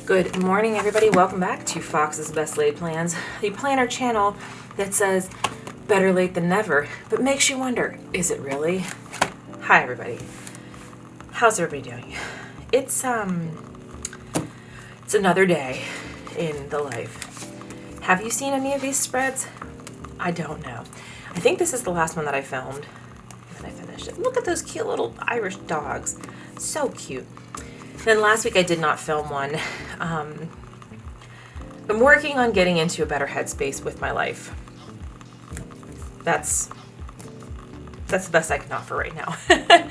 Good morning, everybody. Welcome back to Fox's Best Laid Plans, the planner channel that says better late than never, but makes you wonder, is it really? Hi, everybody. How's everybody doing? It's another day in the life. Have you seen any of these spreads? I don't know. I think this is the last one that I filmed, and I finished it. Look at those cute little Irish dogs. So cute. Then last week I did not film one. I'm working on getting into a better headspace with my life. That's the best I can offer right now. But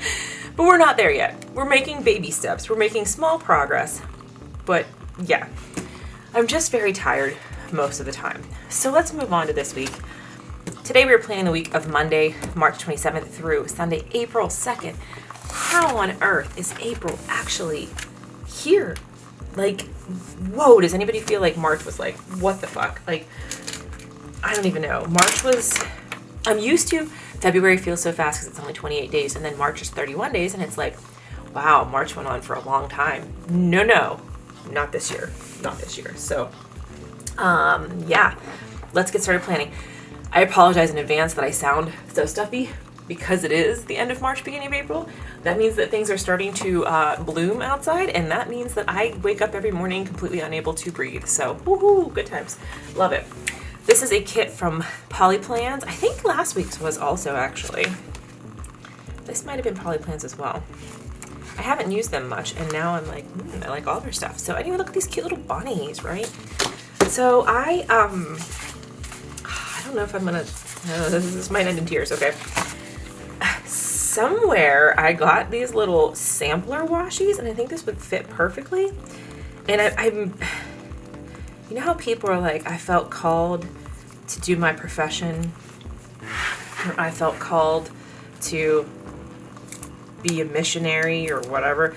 we're not there yet. We're making baby steps. We're making small progress. But yeah, I'm just very tired most of the time. So let's move on to this week. Today we are planning the week of Monday, March 27th through Sunday, April 2nd. How on earth is April actually here? Like, whoa, does anybody feel like March was like, what the fuck? Like, I don't even know. I'm used to February feels so fast because it's only 28 days, and then March is 31 days, and it's like, wow, March went on for a long time. No, not this year. Not this year. So, yeah, let's get started planning. I apologize in advance that I sound so stuffy because it is the end of March, beginning of April. That means that things are starting to bloom outside, and that means that I wake up every morning completely unable to breathe. So, woohoo, good times. Love it. This is a kit from Polyplans. I think last week's was also, actually. This might have been Polyplans as well. I haven't used them much, and now I'm like, I like all their stuff. So anyway, look at these cute little bunnies, right? So I don't know if I'm gonna, this might end in tears, okay? Somewhere I got these little sampler washies, and I think this would fit perfectly. And I'm, you know how people are like, I felt called to do my profession, or I felt called to be a missionary or whatever.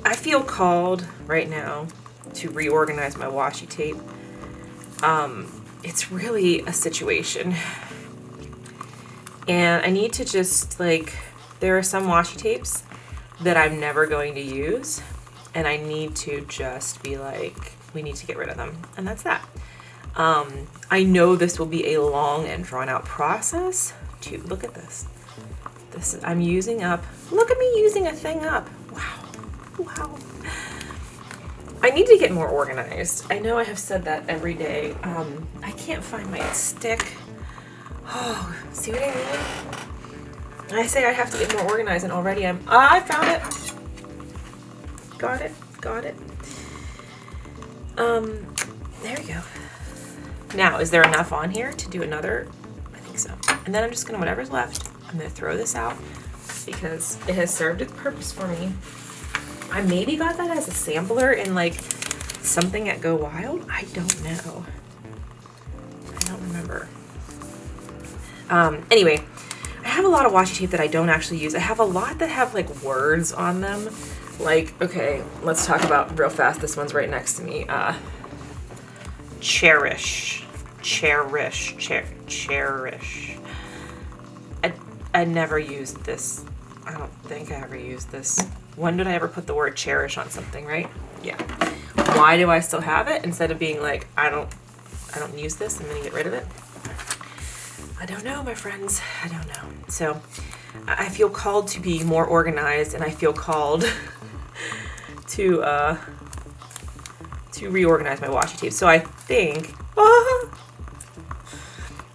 I feel called right now to reorganize my washi tape. It's really a situation. And I need to just there are some washi tapes that I'm never going to use, and I need to just be like, we need to get rid of them, and that's that. I know this will be a long and drawn out process. Look at this. I'm using up. Look at me using a thing up. Wow. I need to get more organized. I know I have said that every day. I can't find my stick. Oh, see what I mean? I say I have to get more organized, and already I found it. Got it. There we go. Now, is there enough on here to do another? I think so. And then I'm just gonna, whatever's left, I'm gonna throw this out because it has served its purpose for me. I maybe got that as a sampler in something at Go Wild. I don't know. I don't remember. Anyway, I have a lot of washi tape that I don't actually use. I have a lot that have words on them. Okay, let's talk about real fast. This one's right next to me. Cherish. I never used this. I don't think I ever used this. When did I ever put the word cherish on something, right? Yeah. Why do I still have it instead of being like, I don't use this, I'm gonna get rid of it? I don't know, my friends. I don't know. So I feel called to be more organized, and I feel called to reorganize my washi tape. So I think,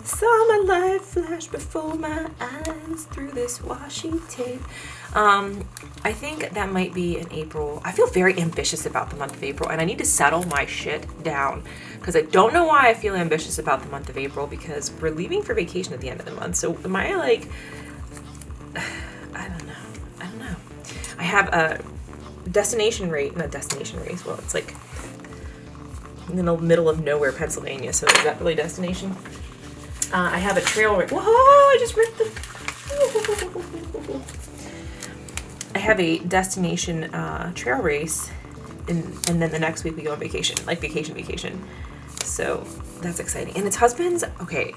saw my life flash before my eyes through this washi tape. I think that might be in April. I feel very ambitious about the month of April, and I need to settle my shit down because I don't know why I feel ambitious about the month of April, because we're leaving for vacation at the end of the month. So am I I don't know. I have a not destination race. Well, it's in the middle of nowhere, Pennsylvania. So is that really destination? I have a trail race. Whoa, I just ripped I have a destination trail race, and then the next week we go on vacation, vacation. So that's exciting. And it's husband's. Okay,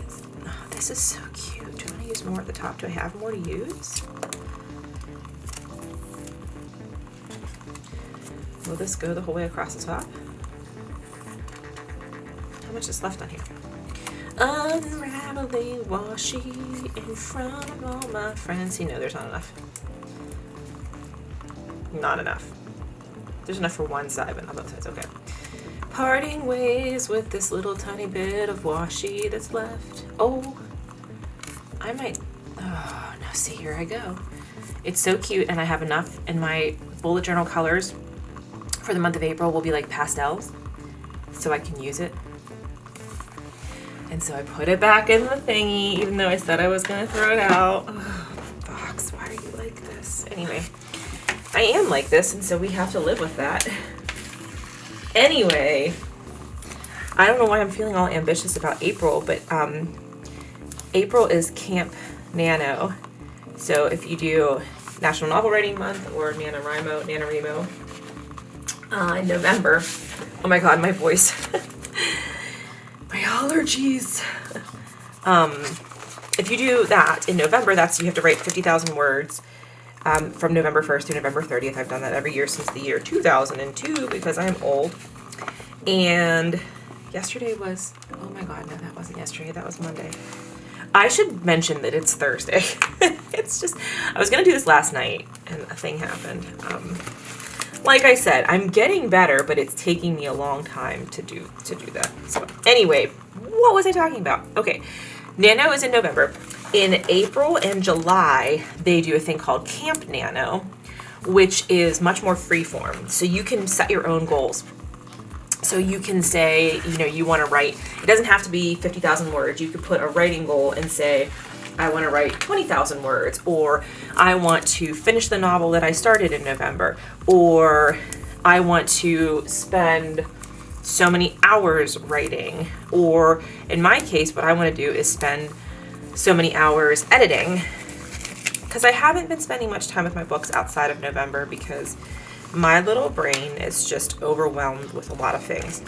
this is so cute. Do I want to use more at the top? Do I have more to use? Will this go the whole way across the top? much is left on here? Unraveling washi in front of all my friends. You know there's not enough. Not enough. There's enough for one side, but not both sides. Okay. Parting ways with this little tiny bit of washi that's left. Oh, I might. Oh, no, see, here I go. It's so cute, and I have enough, and my bullet journal colors for the month of April will be like pastels, so I can use it. And so I put it back in the thingy, even though I said I was gonna throw it out. Oh, box, why are you like this? Anyway, I am like this, and so we have to live with that. Anyway, I don't know why I'm feeling all ambitious about April, but April is Camp Nano. So if you do National Novel Writing Month or NaNoWriMo in November, oh my god, my voice. My allergies. If you do that in November, you have to write 50,000 words from November 1st to November 30th. I've done that every year since the year 2002 because I'm old. And yesterday was, oh my god, no, that wasn't yesterday. That was Monday. I should mention that it's Thursday. It's just, I was going to do this last night and a thing happened. Like I said, I'm getting better, but it's taking me a long time to do that. So anyway, what was I talking about? Okay, Nano is in November. In April and July, they do a thing called Camp Nano, which is much more freeform. So you can set your own goals. So you can say, you want to write, it doesn't have to be 50,000 words. You could put a writing goal and say, I want to write 20,000 words, or I want to finish the novel that I started in November, or I want to spend so many hours writing, or in my case, what I want to do is spend so many hours editing, because I haven't been spending much time with my books outside of November because my little brain is just overwhelmed with a lot of things.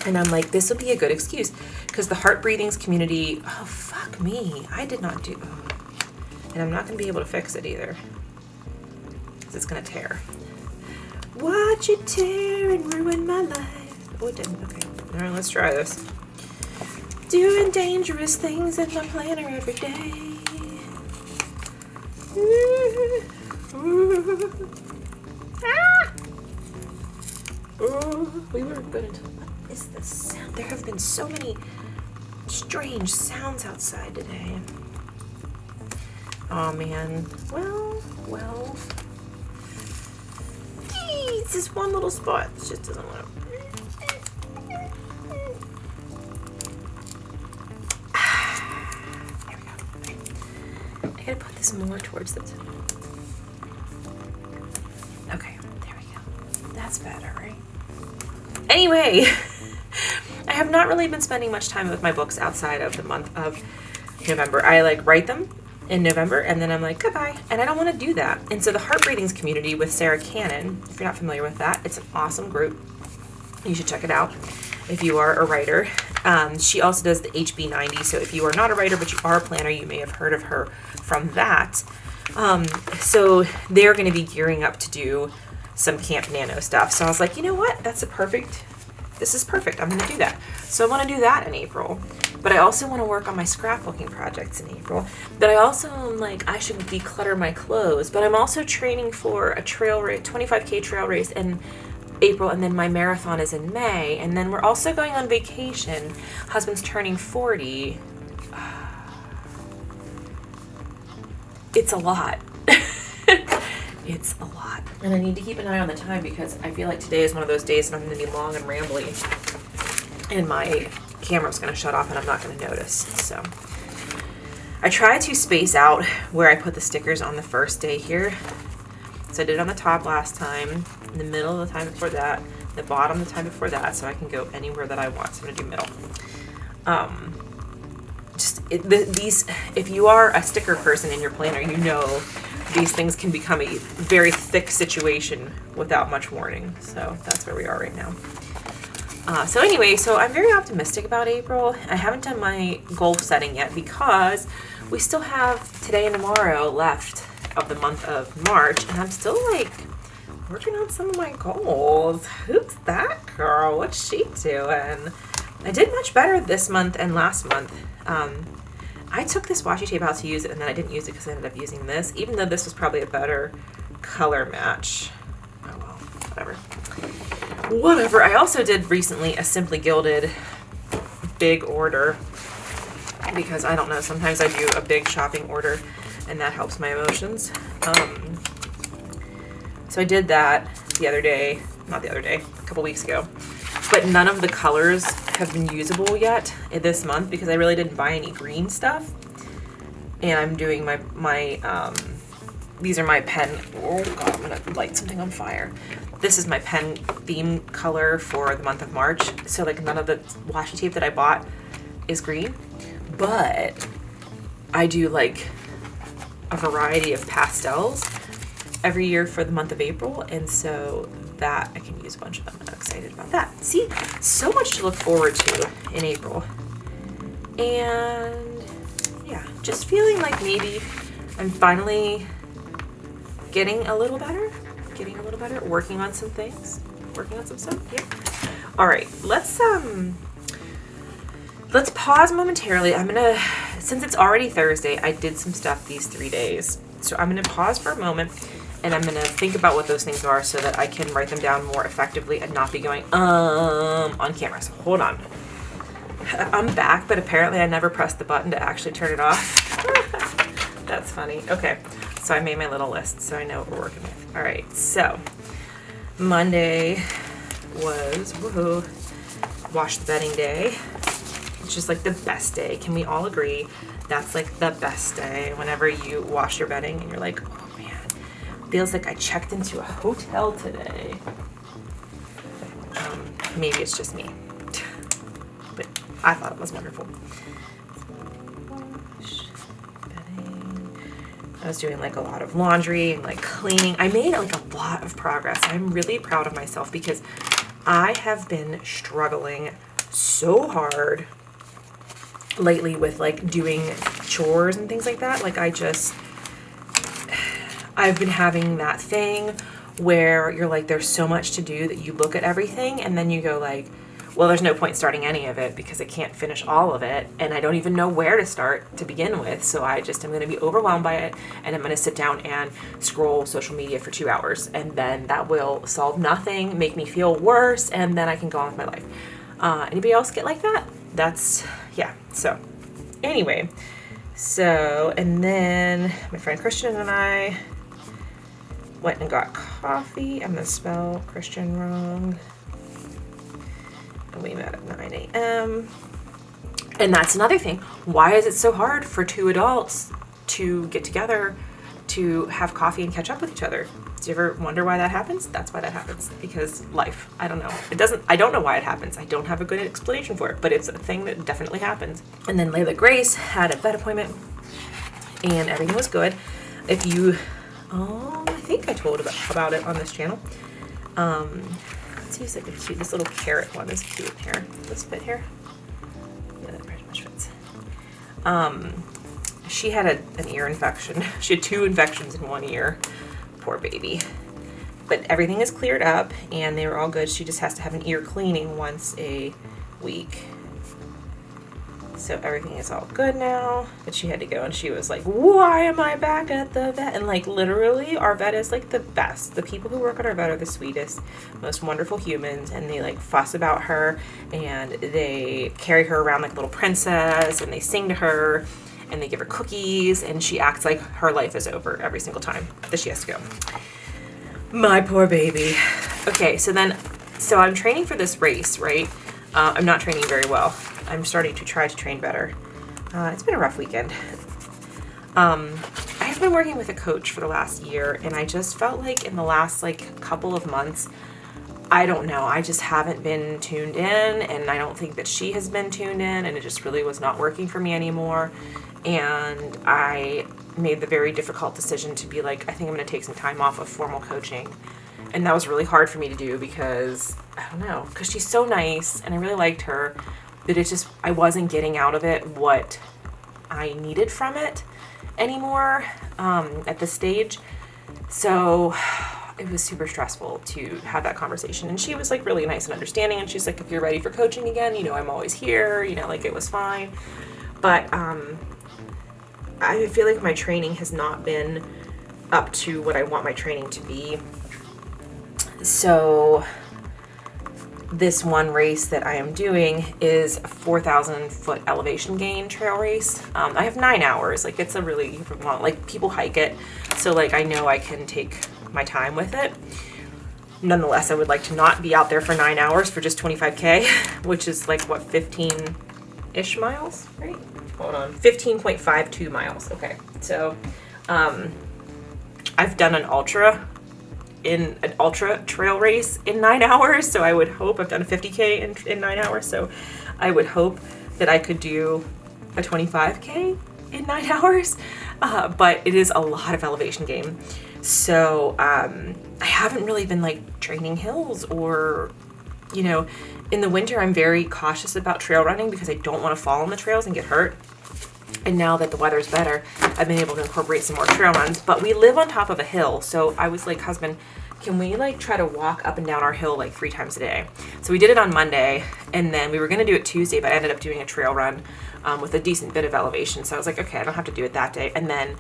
And I'm like, this would be a good excuse because the Heart Breathings community, oh, fuck me. I did not do, and I'm not going to be able to fix it either because it's going to tear. Watch it tear and ruin my life. Oh, it didn't. Okay. All right, let's try this. Doing dangerous things in my planner every day. We were good until, what is this sound? There have been so many strange sounds outside today. Oh man. Well. It's just one little spot. It just doesn't want to. There we go. Okay. I gotta put this more towards the top. Okay, there we go. That's better, right? Anyway, I have not really been spending much time with my books outside of the month of November. I write them in November and then I'm like, goodbye. And I don't want to do that. And so the Heart Breathings community with Sarah Cannon, if you're not familiar with that, it's an awesome group. You should check it out if you are a writer. She also does the HB90. So if you are not a writer, but you are a planner, you may have heard of her from that. So they're going to be gearing up to do some Camp Nano stuff. So I was like, you know what? This is perfect. I'm going to do that. So I want to do that in April. But I also want to work on my scrapbooking projects in April. But I also am like, I should declutter my clothes. But I'm also training for a trail race, 25K trail race in April. And then my marathon is in May. And then we're also going on vacation. Husband's turning 40. It's a lot. It's a lot. And I need to keep an eye on the time because I feel like today is one of those days that I'm going to be long and rambly. And my camera's going to shut off and I'm not going to notice. So I try to space out where I put the stickers on the first day here. So I did it on the top last time, in the middle of the time before that, the bottom the time before that, so I can go anywhere that I want. So I'm going to do middle. These, if you are a sticker person in your planner, you know these things can become a very thick situation without much warning. So that's where we are right now. So anyway, so I'm very optimistic about April. I haven't done my goal setting yet because we still have today and tomorrow left of the month of March, and I'm still working on some of my goals. Who's that girl? What's she doing? I did much better this month and last month. I took this washi tape out to use it, and then I didn't use it because I ended up using this, even though this was probably a better color match. Oh well, whatever. I also did recently a Simply Gilded big order, because I don't know, sometimes I do a big shopping order and that helps my emotions. So I did that a couple weeks ago, but none of the colors have been usable yet this month because I really didn't buy any green stuff. And I'm doing these are my pen, oh god, I'm gonna light something on fire. This is my pen theme color for the month of March. So like none of the washi tape that I bought is green, but I do like a variety of pastels every year for the month of April, and so that I can use a bunch of them. I'm excited about that. See, so much to look forward to in April. And yeah, just feeling like maybe I'm finally getting a little better, working on some things, working on some stuff. Yeah. All right, let's pause momentarily. Since it's already Thursday, I did some stuff these 3 days. So I'm gonna pause for a moment and I'm gonna think about what those things are so that I can write them down more effectively and not be going, on camera. So hold on. I'm back, but apparently I never pressed the button to actually turn it off. That's funny. Okay, so I made my little list so I know what we're working with. All right, so Monday was, woohoo, wash the bedding day. It's just like the best day. Can we all agree that's like the best day whenever you wash your bedding and you're like, oh man, feels like I checked into a hotel today. Maybe it's just me, but I thought it was wonderful. Wash bedding. I was doing like a lot of laundry and like cleaning. I made like a lot of progress. I'm really proud of myself because I have been struggling so hard lately with like doing chores and things like that. Like I've been having that thing where you're like, there's so much to do that you look at everything and then you go like, well, there's no point starting any of it because I can't finish all of it and I don't even know where to start to begin with. So I just am going to be overwhelmed by it and I'm going to sit down and scroll social media for 2 hours and then that will solve nothing, make me feel worse, and then I can go on with my life. Anybody else get like that? Yeah. So anyway, and then my friend Christian and I went and got coffee. I'm going to spell Christian wrong. And we met at 9 a.m. And that's another thing. Why is it so hard for two adults to get together to have coffee and catch up with each other? Do you ever wonder why that happens? That's why that happens. Because life. I don't know. I don't know why it happens. I don't have a good explanation for it, but it's a thing that definitely happens. And then Layla Grace had a vet appointment and everything was good. I think I told about it on this channel. Let's use like a cute, this little carrot one is cute here. Does this fit here? Yeah, that pretty much fits. She had an ear infection. She had 2 infections in 1 ear. Poor baby. But everything is cleared up and they were all good. She just has to have an ear cleaning once a week. So everything is all good now. But she had to go and she was like, why am I back at the vet? And like literally our vet is like the best. The people who work at our vet are the sweetest, most wonderful humans, and they like fuss about her and they carry her around like a little princess and they sing to her. And they give her cookies, and she acts like her life is over every single time that she has to go. My poor baby. Okay, so I'm training for this race, right? I'm not training very well. I'm starting to try to train better. It's been a rough weekend. I've been working with a coach for the last year, and I just felt like in the last like couple of months, I don't know, I just haven't been tuned in, and I don't think that she has been tuned in, and it just really was not working for me anymore. And I made the very difficult decision to be like, I think I'm going to take some time off of formal coaching. And that was really hard for me to do because, I don't know, because she's so nice and I really liked her, but it's just, I wasn't getting out of it what I needed from it anymore at this stage. So it was super stressful to have that conversation. And she was like really nice and understanding. And she's like, if you're ready for coaching again, you know, I'm always here, you know, like it was fine. But I feel like my training has not been up to what I want my training to be. So this one race that I am doing is a 4,000 foot elevation gain trail race. I have 9 hours. Like it's a really long, like people hike it. So like I know I can take my time with it. Nonetheless, I would like to not be out there for 9 hours for just 25K, which is like what, 15-ish miles, right? Hold on, 15.52 miles. Okay, so I've done an ultra trail race in 9 hours, so I would hope I've done a 50K in 9 hours, so I would hope that I could do a 25K in 9 hours, but it is a lot of elevation gain. So I haven't really been like training hills or, you know, in the winter I'm very cautious about trail running because I don't want to fall on the trails and get hurt. And now that the weather's better, I've been able to incorporate some more trail runs. But we live on top of a hill, so I was like, husband, can we like try to walk up and down our hill like 3 times a day? So we did it on Monday, and then we were gonna do it Tuesday, but I ended up doing a trail run with a decent bit of elevation. So I was like, okay, I don't have to do it that day. And then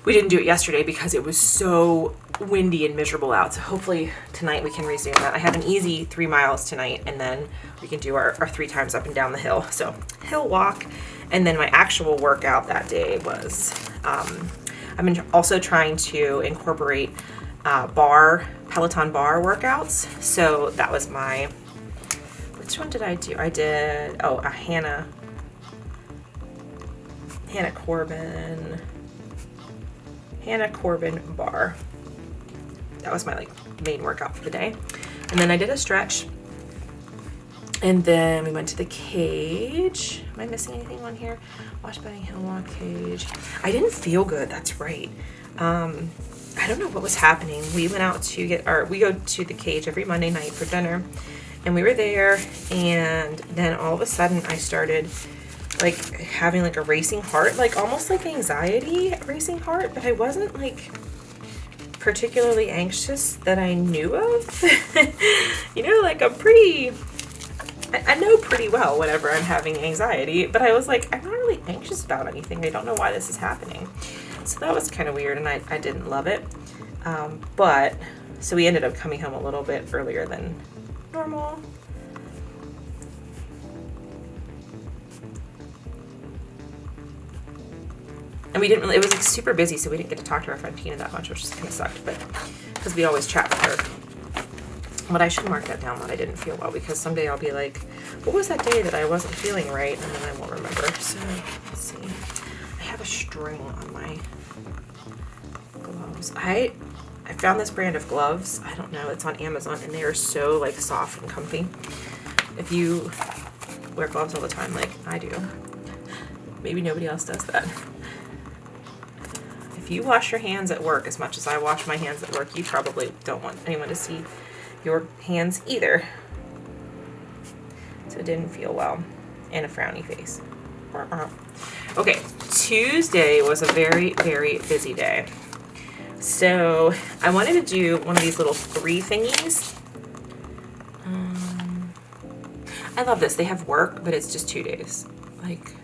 we didn't do it yesterday because it was so windy and miserable out. So hopefully tonight we can resume that. I have an easy 3 miles tonight, and then we can do our 3 times up and down the hill. So hill walk. And then my actual workout that day was, I've been also trying to incorporate Peloton bar workouts. So that was which one did I do? I did, a Hannah Corbin bar. That was my like main workout for the day. And then I did a stretch. And then we went to the cage. Am I missing anything on here? Washburn Hill Walk cage. I didn't feel good, that's right. I don't know what was happening. We went out to we go to the cage every Monday night for dinner. And we were there, and then all of a sudden I started like having like a racing heart, like almost like anxiety racing heart, but I wasn't like particularly anxious that I knew of. You know, like I know pretty well whenever I'm having anxiety, but I was like, I'm not really anxious about anything. I don't know why this is happening. So that was kind of weird, and I didn't love it. So we ended up coming home a little bit earlier than normal. And it was like super busy, so we didn't get to talk to our friend Tina that much, which just kind of sucked, but because we always chat with her. But I should mark that down that I didn't feel well, because someday I'll be like, what was that day that I wasn't feeling right? And then I won't remember. So let's see. I have a string on my gloves. I found this brand of gloves. I don't know. It's on Amazon, and they are so like soft and comfy. If you wear gloves all the time like I do, maybe nobody else does that. If you wash your hands at work as much as I wash my hands at work, you probably don't want anyone to see your hands either. So it didn't feel well. And a frowny face. Okay, Tuesday was a very, very busy day. So I wanted to do one of these little 3 thingies. I love this. They have work, but it's just 2 days. Like,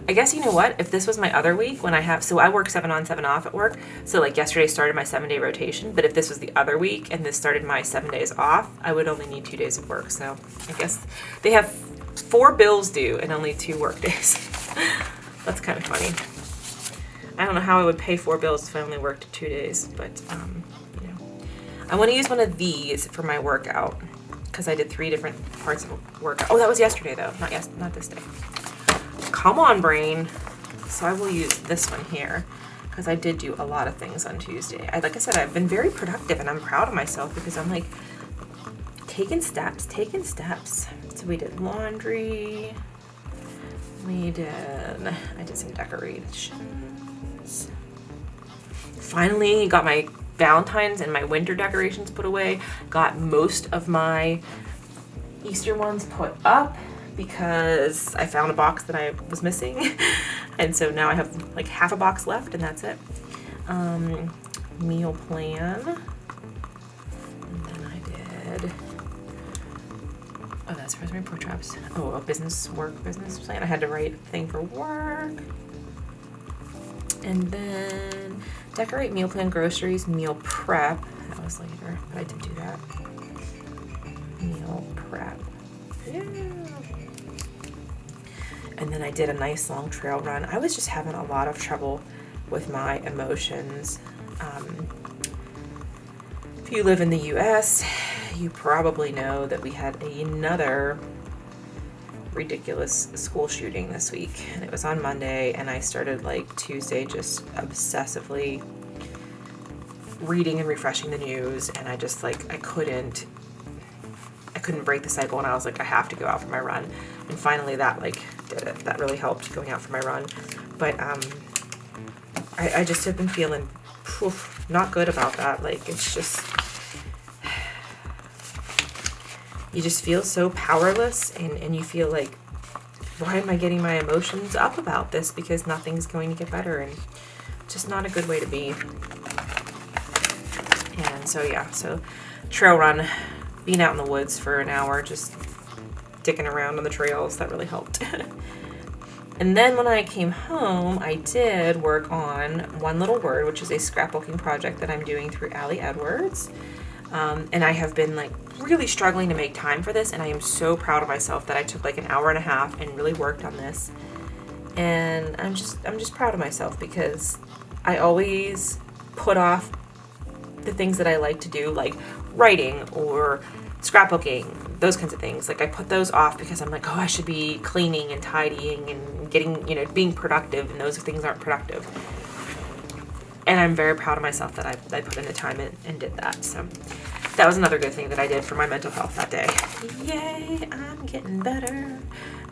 I guess, you know what? If this was my other week when I work 7 on, 7 off at work. So like yesterday started my 7-day rotation, but if this was the other week and this started my 7 days off, I would only need 2 days of work. So I guess they have 4 bills due and only 2 work days. That's kind of funny. I don't know how I would pay 4 bills if I only worked 2 days, but you know. I want to use one of these for my workout because I did 3 different parts of workout. Oh, that was yesterday though, not this day. Come on, brain. So I will use this one here because I did do a lot of things on Tuesday. Like I said, I've been very productive, and I'm proud of myself because I'm like taking steps. So we did laundry. I did some decorations. Finally got my Valentine's and my winter decorations put away. Got most of my Easter ones put up because I found a box that I was missing. And so now I have like half a box left, and that's it. Meal plan. as far as my pork chops. Oh, a business plan. I had to write a thing for work. And then decorate meal plan, groceries, meal prep. That was later, but I did do that. Meal prep. Yeah. And then I did a nice long trail run. I was just having a lot of trouble with my emotions. If you live in the US, you probably know that we had another ridiculous school shooting this week, and it was on Monday, and I started like Tuesday just obsessively reading and refreshing the news, and I just like I couldn't break the cycle, and I was like, I have to go out for my run. And finally that like did it. That really helped, going out for my run. But I just have been feeling not good about that. Like, it's just, you just feel so powerless, and you feel like, why am I getting my emotions up about this? Because nothing's going to get better, and just not a good way to be. And so, yeah, so trail run, being out in the woods for an hour, just dicking around on the trails, that really helped. And then when I came home, I did work on One Little Word, which is a scrapbooking project that I'm doing through Allie Edwards. And I have been like really struggling to make time for this, and I am so proud of myself that I took like an hour and a half and really worked on this. And I'm just proud of myself, because I always put off the things that I like to do, like writing or scrapbooking, those kinds of things. Like, I put those off because I'm like, oh, I should be cleaning and tidying and getting, being productive, and those things aren't productive. And I'm very proud of myself that I put in the time and did that. So that was another good thing that I did for my mental health that day. Yay, I'm getting better.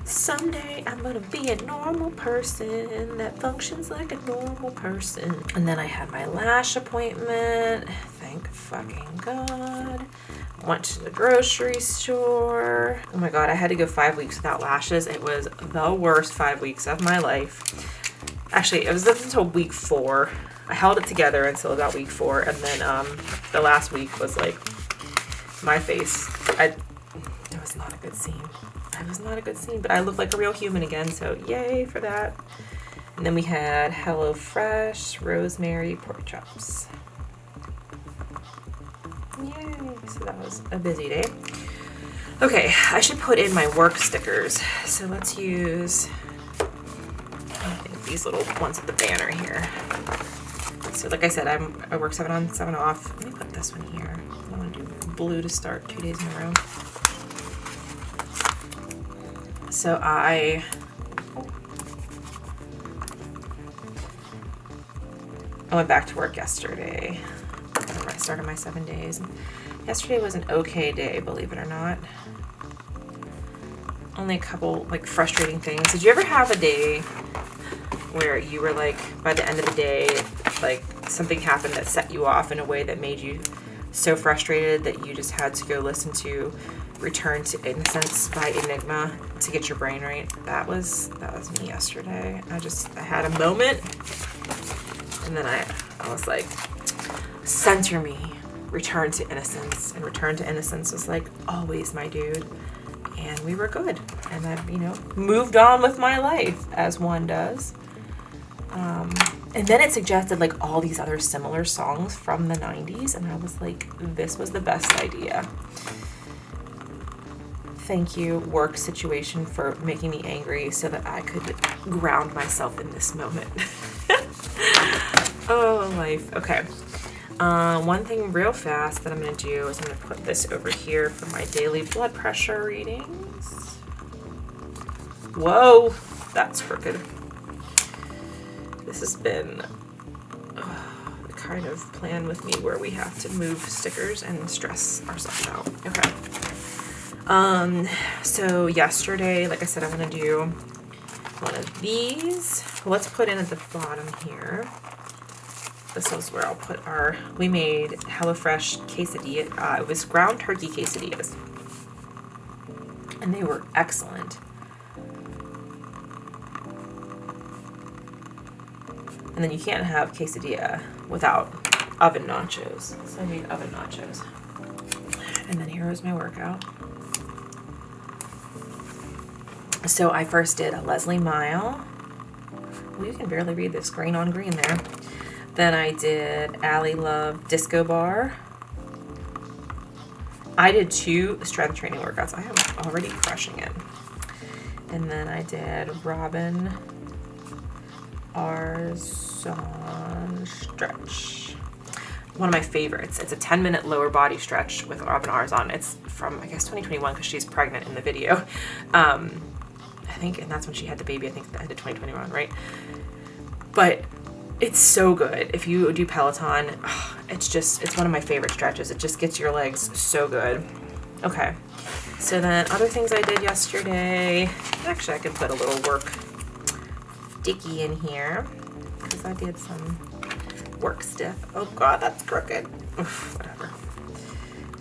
Someday I'm gonna be a normal person that functions like a normal person. And then I had my lash appointment. Thank fucking God. Went to the grocery store. Oh my God, I had to go 5 weeks without lashes. It was the worst 5 weeks of my life. Actually, it was up until week 4. I held it together until about week 4, and then the last week was like my face. It was not a good scene. It was not a good scene, but I look like a real human again, so yay for that. And then we had HelloFresh, rosemary, pork chops. Yay, so that was a busy day. Okay, I should put in my work stickers. So let's use, I think, these little ones with the banner here. So like I said, I work 7 on, 7 off. Let me put this one here. I want to do blue to start 2 days in a row. So I went back to work yesterday. I started my 7 days. Yesterday was an okay day, believe it or not. Only a couple like frustrating things. Did you ever have a day where you were like, by the end of the day, like something happened that set you off in a way that made you so frustrated that you just had to go listen to Return to Innocence by Enigma to get your brain right? That was me yesterday. I had a moment, and then I was like, center me, Return to Innocence. And Return to Innocence was like, always my dude. And we were good. And I, moved on with my life, as one does. And then it suggested like all these other similar songs from the 90s, and I was like, this was the best idea. Thank you, work situation, for making me angry so that I could ground myself in this moment. Oh, life. Okay. One thing real fast that I'm going to do is I'm going to put this over here for my daily blood pressure readings. Whoa, that's crooked. This has been the kind of plan with me where we have to move stickers and stress ourselves out. Okay. So yesterday, like I said, I'm going to do one of these. Let's put in at the bottom here. This is where I'll put we made HelloFresh quesadilla. It was ground turkey quesadillas. And they were excellent. And then you can't have quesadilla without oven nachos. So I made oven nachos. And then here was my workout. So I first did a Leslie Mile. Well, you can barely read this, green on green there. Then I did Ally Love Disco Bar. I did 2 strength training workouts. I am already crushing it. And then I did Robin Arzon stretch. One of my favorites. It's a 10-minute lower body stretch with Robin Arzon. It's from, I guess, 2021 because she's pregnant in the video. I think, and that's when she had the baby, I think the end of 2021, right? But it's so good. If you do Peloton, it's one of my favorite stretches. It just gets your legs so good. Okay. So then other things I did yesterday, actually I could put a little work sticky in here because I did some work stuff. Oh God, that's crooked. Oof, whatever.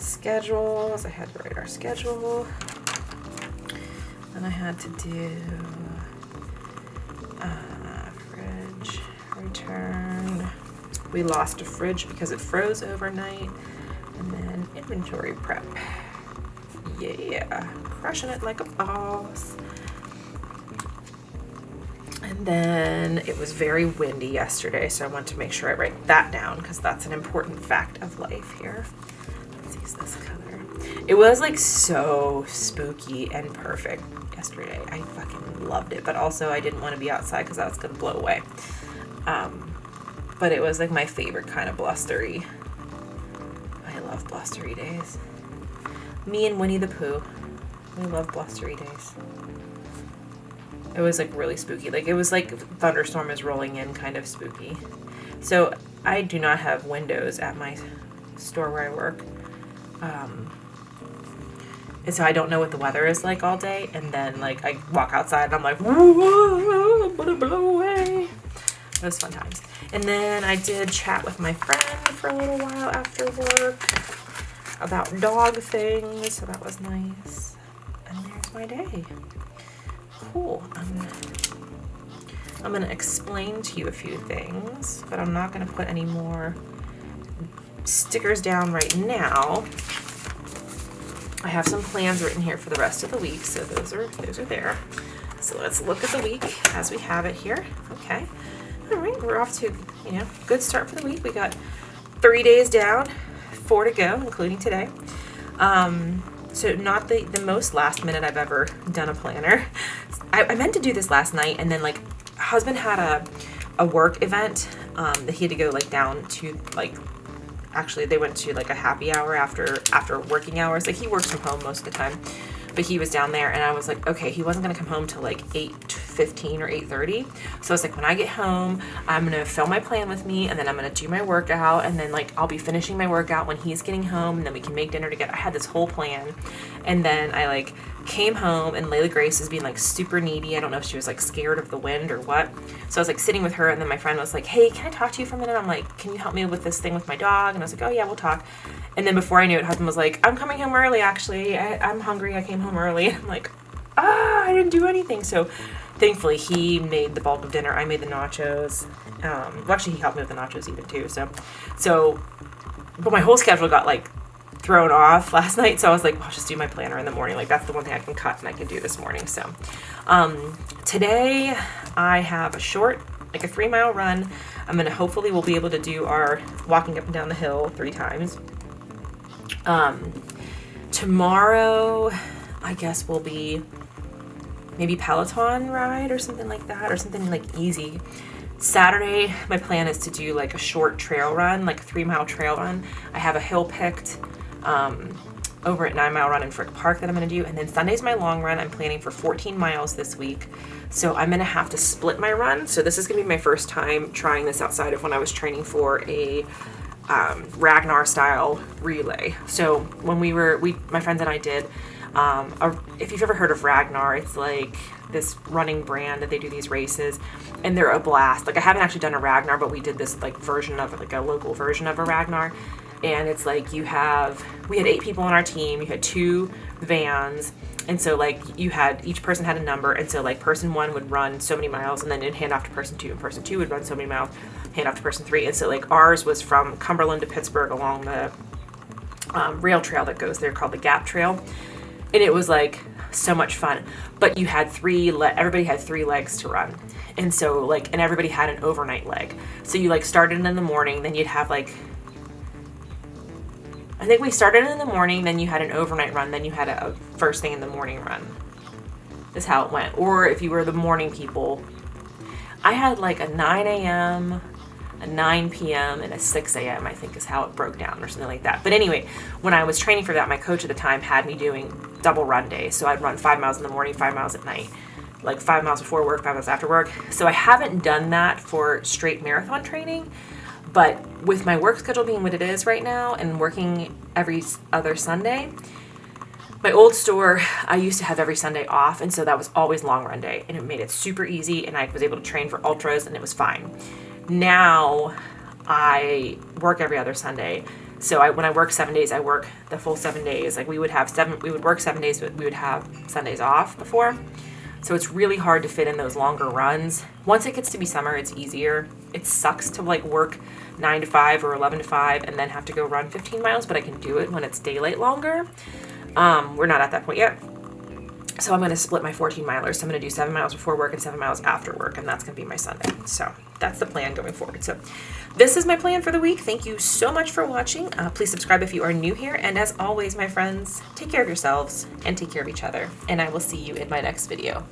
Schedules, I had to write our schedule. Then I had to do fridge return. We lost a fridge because it froze overnight. And then inventory prep. Yeah, crushing it like a boss. And then it was very windy yesterday, so I want to make sure I write that down because that's an important fact of life here. Let's use this color. It was like so spooky and perfect yesterday. I fucking loved it, but also I didn't want to be outside because I was going to blow away. But it was like my favorite kind of blustery. I love blustery days. Me and Winnie the Pooh, we love blustery days. It was like really spooky. Like it was like thunderstorm is rolling in kind of spooky. So I do not have windows at my store where I work. And so I don't know what the weather is like all day. And then like I walk outside and I'm like, whoa, I'm gonna blow away. It was fun times. And then I did chat with my friend for a little while after work about dog things. So that was nice. And there's my day. Cool. I'm going to explain to you a few things, but I'm not going to put any more stickers down right now. I have some plans written here for the rest of the week, so those are there. So let's look at the week as we have it here. Okay. All right, we're off to, good start for the week. We got 3 days down, 4 to go, including today. So not the most last minute I've ever done a planner. I meant to do this last night, and then like husband had a work event that he had to go like down to, like actually they went to like a happy hour after working hours. Like he works from home most of the time, but he was down there, and I was like, okay, he wasn't gonna come home till like 8:15 or 8:30. So I was like, when I get home, I'm gonna film my plan with me, and then I'm gonna do my workout, and then like I'll be finishing my workout when he's getting home, and then we can make dinner together. I had this whole plan, and then I like came home, and Layla Grace is being like super needy. I don't know if she was like scared of the wind or what. So I was like sitting with her, and then my friend was like, hey, can I talk to you for a minute? I'm like, can you help me with this thing with my dog? And I was like, oh yeah, we'll talk. And then before I knew it, husband was like, I'm coming home early actually. I'm hungry. I came home early. I'm like, I didn't do anything. So thankfully he made the bulk of dinner. I made the nachos. Well, actually he helped me with the nachos even too. So, but my whole schedule got like thrown off last night. So I was like, I'll just do my planner in the morning. Like that's the one thing I can cut and I can do this morning. So, today I have a short, like a 3-mile run. Hopefully we'll be able to do our walking up and down the hill 3 times. Tomorrow, I guess will be maybe Peloton ride or something like that, or something like easy. Saturday, my plan is to do like a short trail run, like a 3-mile trail run. I have a hill picked over at 9 Mile Run in Frick Park that I'm going to do. And then Sunday's my long run. I'm planning for 14 miles this week. So I'm going to have to split my run. So this is going to be my first time trying this outside of when I was training for a Ragnar style relay. So when my friends and I did, if you've ever heard of Ragnar, it's like this running brand that they do these races, and they're a blast. Like I haven't actually done a Ragnar, but we did this like version of like a local version of a Ragnar. And it's like we had 8 people on our team, you had 2 vans, and so like each person had a number, and so like person 1 would run so many miles, and then it'd hand off to person 2, and person 2 would run so many miles, hand off to person 3. And so like ours was from Cumberland to Pittsburgh along the rail trail that goes there called the Gap Trail. And it was like so much fun. But you had everybody had 3 legs to run. And so like, and everybody had an overnight leg. So you like started in the morning, then you'd have like, I think we started in the morning, then you had an overnight run, then you had a first thing in the morning run. Is how it went. Or if you were the morning people, I had like a 9 a.m., a 9 p.m., and a 6 a.m., I think is how it broke down or something like that. But anyway, when I was training for that, my coach at the time had me doing double run days. So I'd run 5 miles in the morning, 5 miles at night, like 5 miles before work, 5 miles after work. So I haven't done that for straight marathon training. But with my work schedule being what it is right now and working every other Sunday, my old store, I used to have every Sunday off, and so that was always long run day, and it made it super easy, and I was able to train for ultras, and it was fine. Now, I work every other Sunday, so when I work 7 days, I work the full 7 days. Like we would work 7 days, but we would have Sundays off before. So it's really hard to fit in those longer runs. Once it gets to be summer, it's easier. It sucks to like work 9 to 5 or 11 to 5 and then have to go run 15 miles, but I can do it when it's daylight longer. We're not at that point yet. So I'm going to split my 14 milers. So I'm going to do 7 miles before work and 7 miles after work, and that's going to be my Sunday. So that's the plan going forward. So this is my plan for the week. Thank you so much for watching. Please subscribe if you are new here. And as always, my friends, take care of yourselves and take care of each other. And I will see you in my next video.